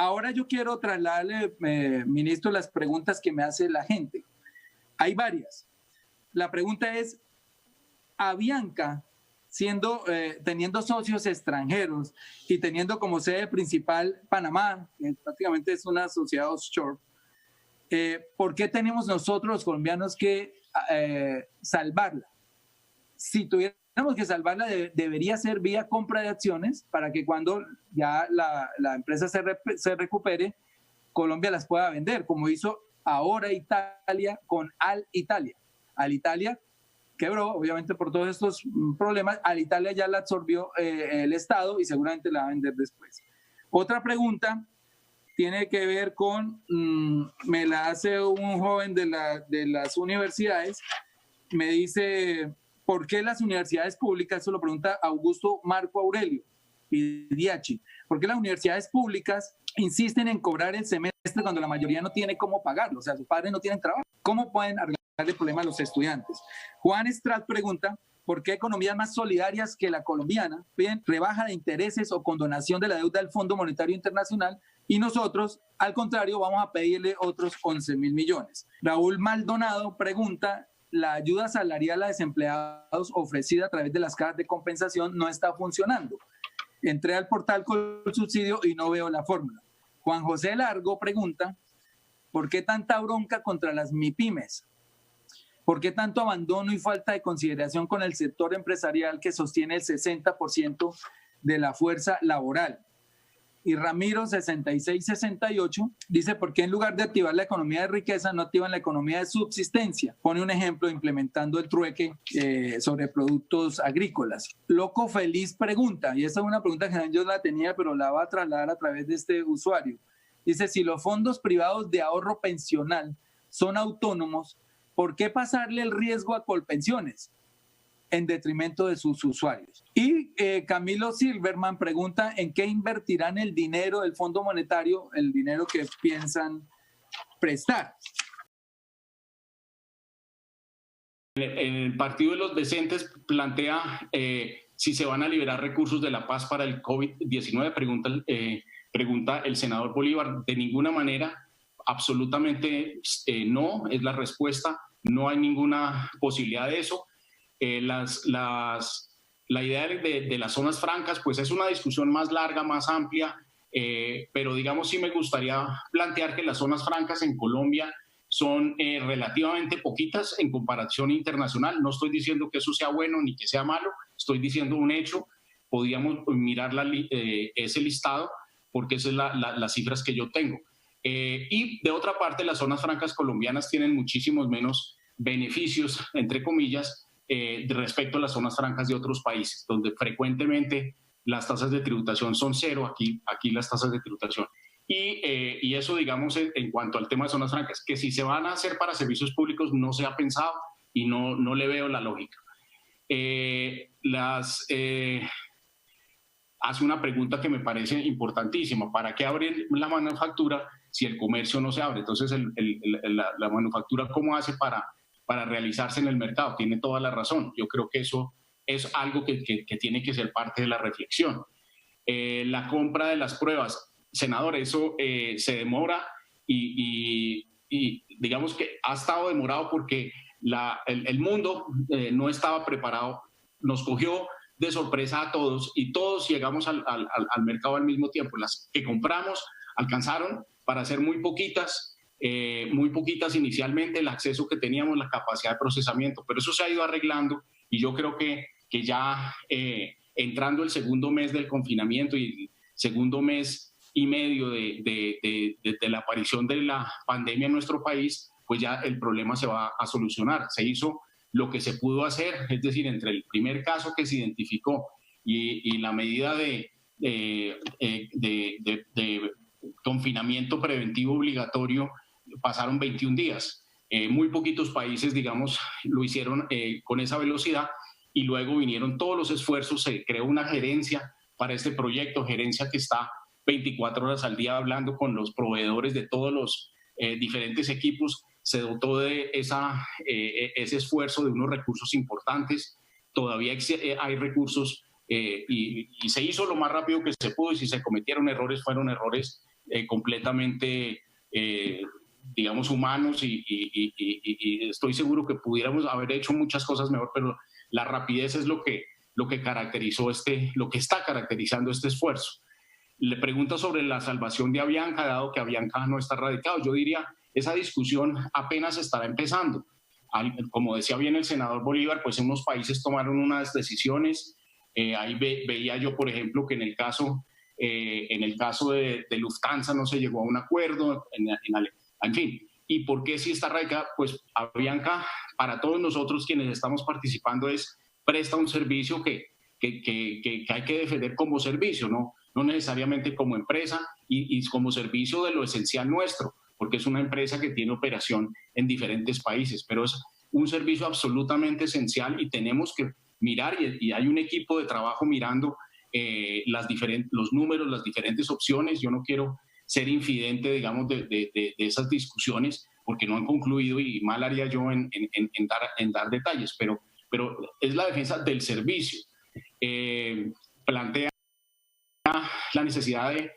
Ahora yo quiero trasladarle, ministro, las preguntas que me hace la gente. Hay varias. La pregunta es, Avianca, teniendo socios extranjeros y teniendo como sede principal Panamá, que prácticamente es una sociedad offshore, ¿por qué tenemos nosotros los colombianos que salvarla? Si tuviéramos que salvarla, debería ser vía compra de acciones para que cuando ya la empresa se recupere, Colombia las pueda vender, como hizo ahora Italia con Alitalia. Alitalia quebró, obviamente por todos estos problemas. Alitalia ya la absorbió el Estado y seguramente la va a vender después. Otra pregunta tiene que ver con, me la hace un joven de las universidades, me dice, ¿por qué las universidades públicas, eso lo pregunta Augusto Marco Aurelio Pidiachi, ¿por qué las universidades públicas insisten en cobrar el semestre cuando la mayoría no tiene cómo pagarlo? O sea, sus padres no tienen trabajo. ¿Cómo pueden arreglar el problema a los estudiantes? Juan Estrad pregunta, ¿por qué economías más solidarias que la colombiana piden rebaja de intereses o condonación de la deuda del Fondo Monetario Internacional y nosotros, al contrario, vamos a pedirle otros 11.000 millones? Raúl Maldonado pregunta, la ayuda salarial a desempleados ofrecida a través de las cajas de compensación no está funcionando. Entré al portal con el subsidio y no veo la fórmula. Juan José Largo pregunta, ¿por qué tanta bronca contra las MIPYMES? ¿Por qué tanto abandono y falta de consideración con el sector empresarial que sostiene el 60% de la fuerza laboral? Y Ramiro 6668 dice, ¿por qué en lugar de activar la economía de riqueza no activan la economía de subsistencia? Pone un ejemplo implementando el trueque sobre productos agrícolas. Loco Feliz pregunta, y esta es una pregunta que yo la tenía, pero la va a trasladar a través de este usuario. Dice, si los fondos privados de ahorro pensional son autónomos, ¿por qué pasarle el riesgo a Colpensiones en detrimento de sus usuarios? Y Camilo Silverman pregunta, ¿en qué invertirán el dinero del Fondo Monetario, el dinero que piensan prestar? El Partido de los Decentes plantea si se van a liberar recursos de la paz para el COVID-19, pregunta el senador Bolívar. De ninguna manera, absolutamente no es la respuesta, no hay ninguna posibilidad de eso. La idea de las zonas francas pues es una discusión más larga, más amplia, pero digamos sí me gustaría plantear que las zonas francas en Colombia son relativamente poquitas en comparación internacional. No estoy diciendo que eso sea bueno ni que sea malo, estoy diciendo un hecho. Podríamos mirar ese listado porque esas son las cifras que yo tengo. Y de otra parte, las zonas francas colombianas tienen muchísimos menos beneficios, entre comillas, respecto a las zonas francas de otros países, donde frecuentemente las tasas de tributación son cero, aquí las tasas de tributación. Y eso, digamos, en cuanto al tema de zonas francas, que si se van a hacer para servicios públicos no se ha pensado y no le veo la lógica. Hace una pregunta que me parece importantísima. ¿Para qué abrir la manufactura si el comercio no se abre? Entonces, la manufactura, ¿cómo hace para realizarse en el mercado? Tiene toda la razón. Yo creo que eso es algo que tiene que ser parte de la reflexión. La compra de las pruebas. Senador, eso se demora y digamos que ha estado demorado porque el mundo no estaba preparado. Nos cogió de sorpresa a todos y todos llegamos al mercado al mismo tiempo. Las que compramos alcanzaron para ser muy poquitas inicialmente, el acceso que teníamos, la capacidad de procesamiento, pero eso se ha ido arreglando y yo creo que ya entrando el segundo mes del confinamiento y el segundo mes y medio de la aparición de la pandemia en nuestro país, pues ya el problema se va a solucionar. Se hizo lo que se pudo hacer, es decir, entre el primer caso que se identificó y la medida de confinamiento preventivo obligatorio, pasaron 21 días. Muy poquitos países, digamos, lo hicieron con esa velocidad y luego vinieron todos los esfuerzos, se creó una gerencia para este proyecto, gerencia que está 24 horas al día hablando con los proveedores de todos los diferentes equipos. Se dotó de ese esfuerzo de unos recursos importantes. Todavía hay recursos y se hizo lo más rápido que se pudo y si se cometieron errores, fueron errores completamente, digamos, humanos y estoy seguro que pudiéramos haber hecho muchas cosas mejor, pero la rapidez es lo que caracterizó lo que está caracterizando este esfuerzo. Le pregunto sobre la salvación de Avianca, dado que Avianca no está radicado. Yo diría, esa discusión apenas estará empezando. Como decía bien el senador Bolívar, pues unos países tomaron unas decisiones. Ahí veía yo, por ejemplo, que en el caso de Lufthansa no se llegó a un acuerdo, en fin. ¿Y por qué sí está radicada? Pues Avianca, para todos nosotros quienes estamos participando, presta un servicio que hay que defender como servicio, no necesariamente como empresa y como servicio de lo esencial nuestro, porque es una empresa que tiene operación en diferentes países, pero es un servicio absolutamente esencial y tenemos que mirar, y hay un equipo de trabajo mirando los números, las diferentes opciones. Yo no quiero ser infidente, digamos, de esas discusiones, porque no han concluido y mal haría yo en dar detalles, pero es la defensa del servicio. Plantea la necesidad de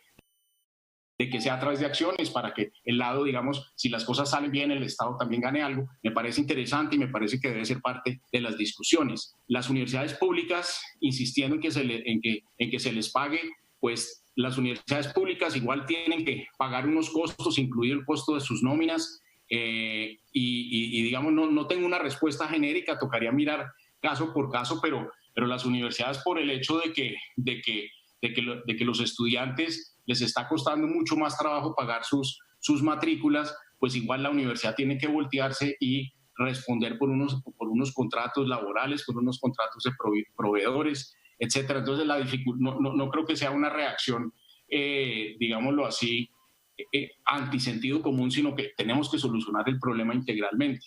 que sea a través de acciones para que el lado, digamos, si las cosas salen bien, el Estado también gane algo. Me parece interesante y me parece que debe ser parte de las discusiones. Las universidades públicas, insistiendo en que se les pague, pues las universidades públicas igual tienen que pagar unos costos, incluir el costo de sus nóminas, y digamos, no tengo una respuesta genérica, tocaría mirar caso por caso, pero las universidades, por el hecho de que los estudiantes les está costando mucho más trabajo pagar sus matrículas, pues igual la universidad tiene que voltearse y responder por unos contratos laborales, por unos contratos de proveedores, etcétera. Entonces no creo que sea una reacción, digámoslo así, antisentido común, sino que tenemos que solucionar el problema integralmente.